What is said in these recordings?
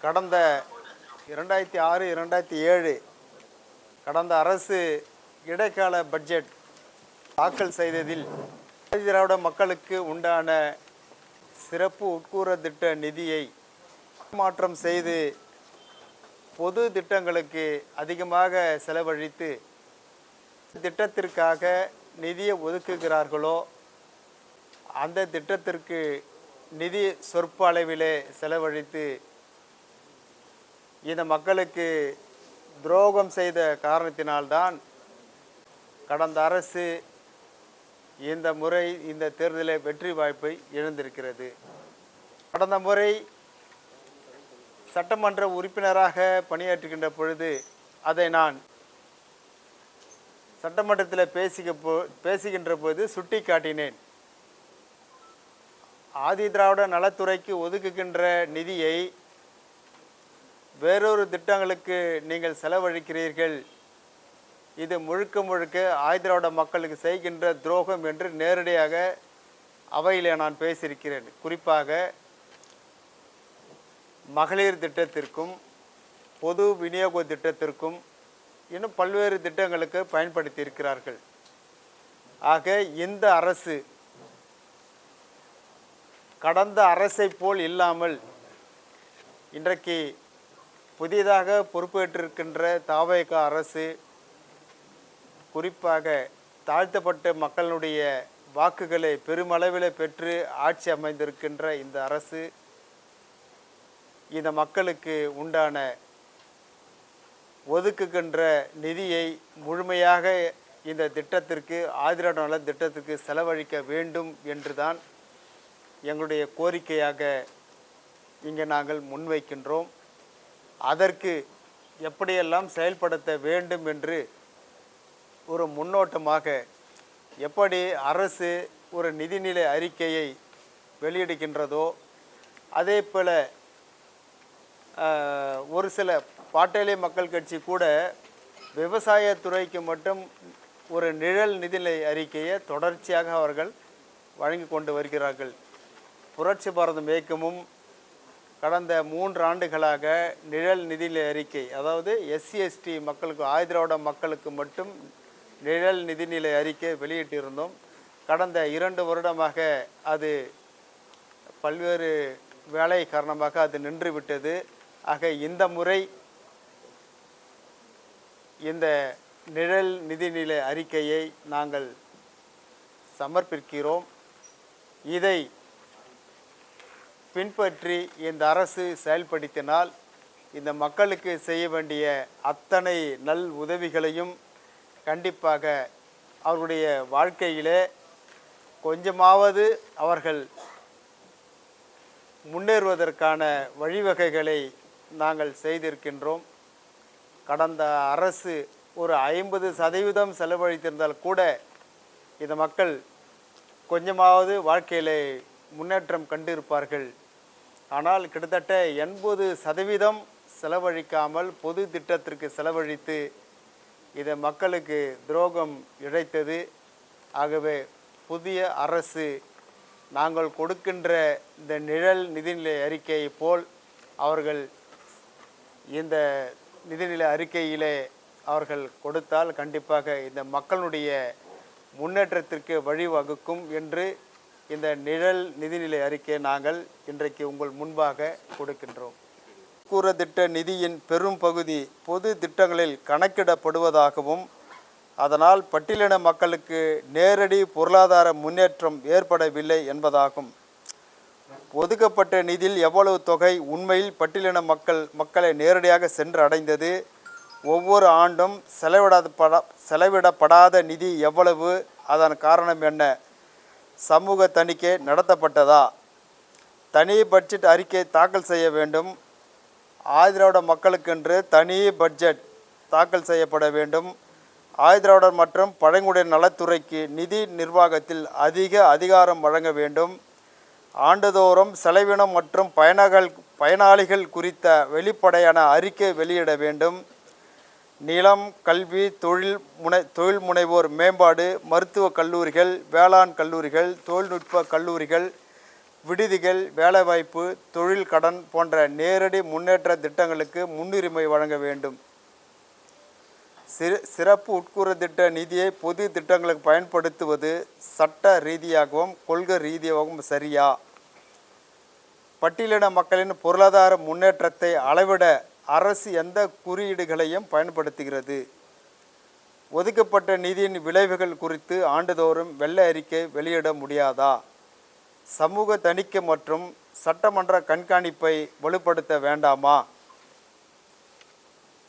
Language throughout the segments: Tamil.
கடந்த 2006-2007 கடந்த அரசு இடைக்கால பட்ஜெட் தாக்கல் செய்ததில் திராவிட மக்களுக்கு உண்டான சிறப்பு உட்கூற திட்ட நிதியை மாற்றம் செய்து பொது திட்டங்களுக்கு அதிகமாக செலவழித்து திட்டத்திற்காக நிதியை ஒதுக்குகிறார்களோ அந்த திட்டத்திற்கு நிதி சொற்ப அளவிலே செலவழித்து இந்த மக்களுக்கு துரோகம் செய்த காரணத்தினால்தான் கடந்த அரசு இந்த முறை இந்த தேர்தலில் வெற்றி வாய்ப்பை இழந்திருக்கிறது. கடந்த முறை சட்டமன்ற உறுப்பினராக பணியாற்றுகின்ற பொழுது அதை நான் சட்டமன்றத்தில் பேசுகின்ற போது சுட்டி காட்டினேன். ஆதி திராவிட நலத்துறைக்கு ஒதுக்குகின்ற நிதியை வேறொரு திட்டங்களுக்கு நீங்கள் செலவழிக்கிறீர்கள், இது முழுக்க முழுக்க ஆதி திராவிட மக்களுக்கு செய்கின்ற துரோகம் என்று நேரடியாக அவையிலே நான் பேசியிருக்கிறேன். குறிப்பாக மகளிர் திட்டத்திற்கும் பொது விநியோக திட்டத்திற்கும் இன்னும் பல்வேறு திட்டங்களுக்கு பயன்படுத்தி இருக்கிறார்கள். ஆக இந்த அரசு கடந்த அரசை போல் இல்லாமல் இன்றைக்கு புதிதாக பொறுப்பேற்றிருக்கின்ற தவேக அரசு குறிப்பாக தாழ்த்தப்பட்ட மக்களுடைய வாக்குகளை பெருமளவில் பெற்று ஆட்சி அமைந்திருக்கின்ற இந்த அரசு இந்த மக்களுக்கு உண்டான ஒதுக்குகின்ற நிதியை முழுமையாக இந்த திட்டத்திற்கு ஆதிராட நல திட்டத்திற்கு செலவழிக்க வேண்டும் என்றுதான் எங்களுடைய கோரிக்கையாக இங்கே நாங்கள் முன்வைக்கின்றோம். அதற்கு எப்படியெல்லாம் செயல்படுத்த வேண்டும் என்று ஒரு முன்னோட்டமாக எப்படி அரசு ஒரு நிதிநிலை அறிக்கையை வெளியிடுகின்றதோ அதே போல் ஒரு சில பாட்டாளி மக்கள் கட்சி கூட விவசாயத்துறைக்கு மட்டும் ஒரு நிழல் நிதிநிலை அறிக்கையை தொடர்ச்சியாக அவர்கள் வழங்கி கொண்டு வருகிறார்கள். புரட்சி பாரதம் இயக்கமும் கடந்த 3 ஆண்டுகளாக நிழல் நிதிநிலை அறிக்கை, அதாவது SC/ST மக்களுக்கு ஆதி திராவிட மக்களுக்கு மட்டும் நிழல் நிதிநிலை அறிக்கை வெளியிட்டிருந்தோம். கடந்த 2 வருடமாக அது பல்வேறு வேலை காரணமாக அது நின்று விட்டது. ஆக இந்த முறை இந்த நிழல் நிதிநிலை அறிக்கையை நாங்கள் சமர்ப்பிக்கிறோம். இதை பின்பற்றி இந்த அரசு செயல்படுத்தினால் இந்த மக்களுக்கு செய்ய வேண்டிய அத்தனை நல் உதவிகளையும் கண்டிப்பாக அவர்களுடைய வாழ்க்கையிலே கொஞ்சமாவது அவர்கள் முன்னேறுவதற்கான வழிவகைகளை நாங்கள் செய்திருக்கின்றோம். கடந்த அரசு ஒரு 50% செலவழித்திருந்தால் கூட இந்த மக்கள் கொஞ்சமாவது வாழ்க்கையிலே முன்னேற்றம் கண்டிருப்பார்கள். ஆனால் கிட்டத்தட்ட 80% செலவழிக்காமல் பொது திட்டத்திற்கு செலவழித்து இதை மக்களுக்கு துரோகம் இழைத்தது. ஆகவே புதிய அரசு நாங்கள் கொடுக்கின்ற இந்த நிழல் நிதிநிலை அறிக்கையை போல் அவர்கள் இந்த நிதிநிலை அறிக்கையிலே அவர்கள் கொடுத்தால் கண்டிப்பாக இந்த மக்களுடைய முன்னேற்றத்திற்கு வழிவகுக்கும் என்று இந்த நிழல் நிதிநிலை அறிக்கையை நாங்கள் இன்றைக்கு உங்கள் முன்பாக கொடுக்கின்றோம். கூற திட்ட நிதியின் பெரும் பகுதி பொது திட்டங்களில் கணக்கிடப்படுவதாகவும் அதனால் பட்டியலின மக்களுக்கு நேரடி பொருளாதார முன்னேற்றம் ஏற்படவில்லை என்பதாகும். ஒதுக்கப்பட்ட நிதியில் எவ்வளவு தொகை உண்மையில் பட்டியலின மக்களை நேரடியாக சென்று அடைந்தது, ஒவ்வொரு ஆண்டும் செலவிடப்படாத நிதி எவ்வளவு, அதன் காரணம் என்ன, சமூக தணிக்கை நடத்தப்பட்டதா, தனி பட்ஜெட் அறிக்கை தாக்கல் செய்ய வேண்டும், ஆதி திராவிட மக்களுக்கென்று தனி பட்ஜெட் தாக்கல் செய்யப்பட வேண்டும், ஆதி திராவிடர் மற்றும் பழங்குடியினர் நலத்துறைக்கு நிதி நிர்வாகத்தில் அதிக அதிகாரம் வழங்க வேண்டும், ஆண்டுதோறும் செலவினம் மற்றும் பயனாளிகள் குறித்த வெளிப்படையான அறிக்கை வெளியிட வேண்டும், நிலம், கல்வி, தொழில் முனைவோர் மேம்பாடு, மருத்துவக் கல்லூரிகள், வேளாண் கல்லூரிகள், தொழில்நுட்ப கல்லூரிகள், விடுதிகள், வேலைவாய்ப்பு, தொழில் கடன் போன்ற நேரடி முன்னேற்ற திட்டங்களுக்கு முன்னுரிமை வழங்க வேண்டும். சிறப்பு உட்கூறு திட்ட நிதியை பொது திட்டங்களுக்கு பயன்படுத்துவது சட்ட ரீதியாகவும் கொள்கை ரீதியாகவும் சரியா? பட்டியலின மக்களின் பொருளாதார முன்னேற்றத்தை அளவிட அரசு எந்த குறியீடுகளையும் பயன்படுத்துகிறது? ஒதுக்கப்பட்ட நிதியின் விளைவுகள் குறித்து ஆண்டுதோறும் வெள்ளை அறிக்கை வெளியிட முடியாதா? சமூக தணிக்கை மற்றும் சட்டமன்ற கண்காணிப்பை வலுப்படுத்த வேண்டாமா?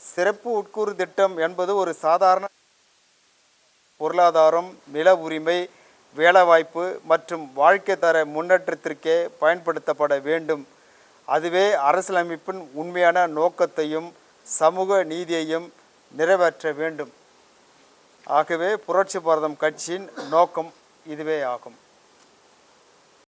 சிறப்பு உட்கூறு திட்டம் என்பது ஒரு சாதாரண பொருளாதாரம், நில உரிமை, வேலைவாய்ப்பு மற்றும் வாழ்க்கை தர முன்னேற்றத்திற்கே பயன்படுத்தப்பட வேண்டும். அதுவே அரசியலமைப்பின் உண்மையான நோக்கத்தையும் சமூக நீதியையும் நிறைவேற்ற வேண்டும். ஆகவே புரட்சி பாரதம் கட்சியின் நோக்கம் இதுவே ஆகும்.